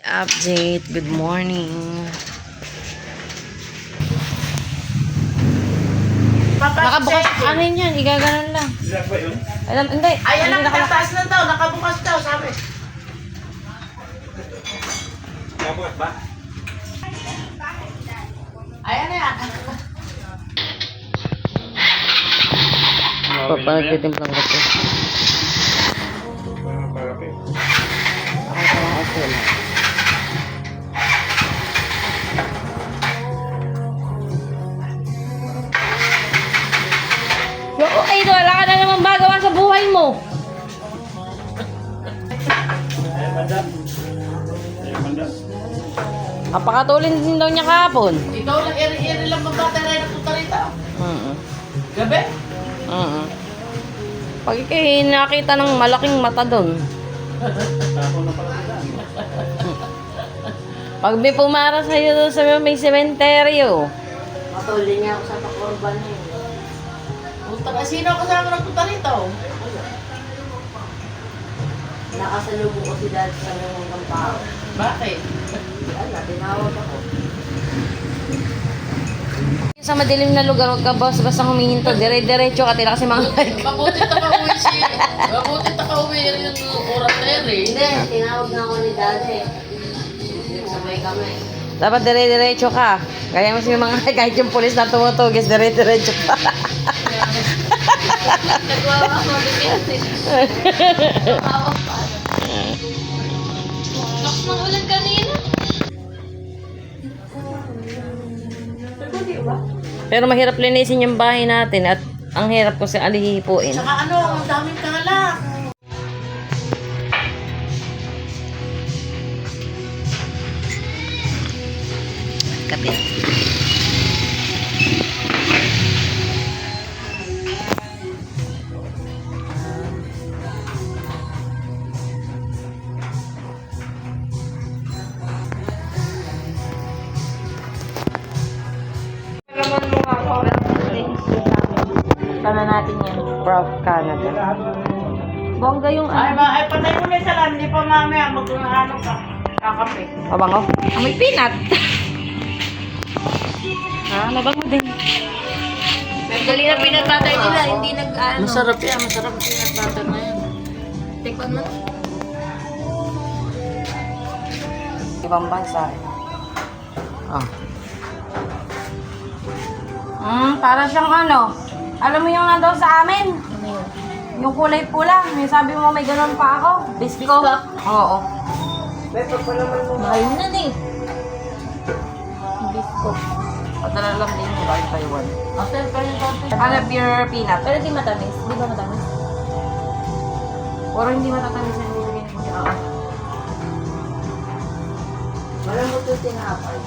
Update. Good morning. Nakabukas. Ano yun? Igaganon lang. Ba yun? Alam, hindi. Ay, alam, Hindi nakataas na daw. Nakabukas daw, sabi. Nakabukas ba? Ayan na yan. Papagtitimplang ko po. Parapin. Ako sa mga asul. Yo, ay, wala ka na naman magawa sa buhay mo. Ayun, banda. Ayun, banda. Kapakatulin din daw niya kahapon. Ikaw lang, iri-iri lang magbata na yung punta rito. Gabi? Pag ikay nakita ng malaking mata doon. Tapon na pala nila. Pag may pumara sa'yo doon sa may sementeryo. Matuli niya ako sa pakorban niya. Punta ka, sino kasama nagpunta rito? Nakasalubong ko si Dad sa mga kampao. Bakit? Wala, tinawag ako. Sa madilim na lugar, huwag ka basta humihinto. Dire-diretso ka, tila kasi mga like. Mabuti na ka-uwi siya. Mabuti na ka-uwi yung oras na yan eh. Hindi, tinawag na ako ni Dad eh. Sabay kami. Dapat dire-diretso ka. Kaya mo siya mga kahit yung pulis na tumutugis, dire-diretso ka. Nagwawa ako, bigyan. Nagwawa pa. Lakas ng ulan kanina. Nagwawa ba? Pero mahirap linisin yung bahay natin at ang hirap ko sa alihipuin. Tsaka ano, ang daming kalat. Kapit. Sana natin yan. Prof. Canada. Bongga yung Ay, patay mo na yung salam. Hindi pa mamaya. Mag-ano ka. Kakape. mabango. Amoy peanut. Mabango din. Dali na pinagbatay nila, hindi nag-ano. Masarap yan. Masarap yung peanut butter na yan. Tikman mo. Ibang bansa. Oh. Para siyang ano. Alam mo yung nandoon sa amin? Yung kulay pula. Yung sabi mo may ganun pa ako. Bisko. Oo. Mahal na eh. Bisko. Padala lang din yung galing Taiwan. After pa yung konti. Ano pure peanut? Pero di matamis. Di ba matamis? Puro hindi matatamis na nilagay ko siya. Malamot yung tinapay.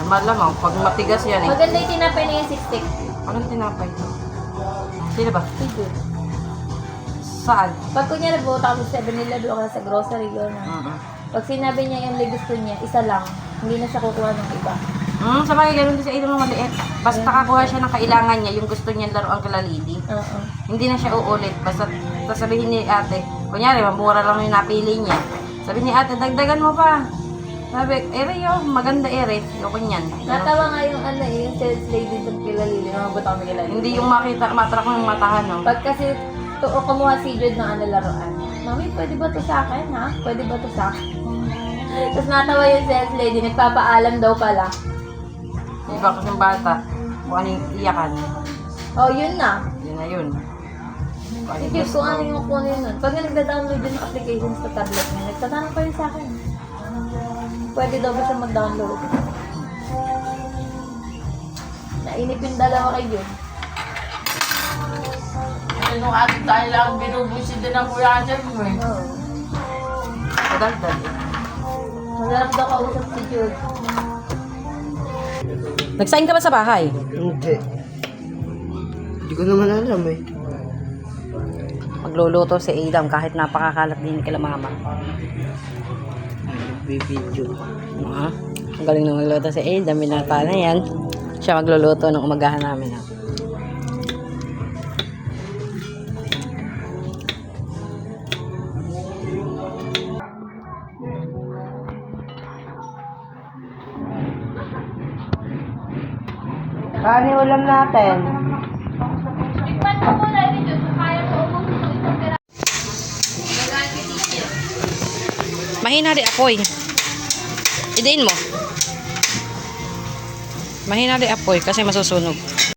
Malamang, pag matigas yan eh. Maganda yung tinapay na yung 6 stick. Anong tinapay ito? Sino ba? Ito. Saan? Pag kunyari buta ka sa 7-Eleven o sa grocery, gano'n. Pag sinabi niya yung gusto niya, isa lang. Hindi na siya kukuha ng iba. Sa bagay, ganun din sa ito ng maliit. Basta kakuha siya ng kailangan niya, yung gusto niya laruan kala Lady. Oo. Hindi na siya uulit. Basta sasabihin ni ate, kunyari, mabura lang yung napili niya. Sabi ni ate, dagdagan mo pa. Sabi, ere yun, maganda ere. Yung kunyan. Natawa nga yung ano eh, yung sales lady doon kila Lily. Mga buta kami kila Lily. Hindi yung makita, matrak ng matahan, no? Pag kasi kumuha si Jude ng ano laruan. Mami, pwede ba to sa akin ha? Pwede ba to sa akin? Tapos natawa yung sales lady, nagpapaalam daw pala. Iba kasing bata, kung ano yung iyakan. Oh, yun na. Yun na yun. Sige, kung ano yung kunin nun. Pag nagda-download yun ng applications sa tablet niya, nagtatanong pa rin sa akin. Pwede daw ba siya mag-download? Nainip yung dalawa kay Jude. Ay, nung ating tayo lang binubusin din ang kuya Acer mo eh. Oo. Madagdag. Masarap daw kausap si Jude. Nagsain ka ba sa bahay? Hindi. Hindi ko naman alam eh. Magluluto si Adam kahit napakakalat din kila mama. Bibidyo. Ang galing na magluto si Adam. Binata na yan. Siya magluluto ng umagahan namin. Kani ulam natin. Tikman mo muna rin yun. Kaya mo ubusin ng isang pera. Mahina di apoy. Idiin mo. Mahina di apoy kasi masusunog.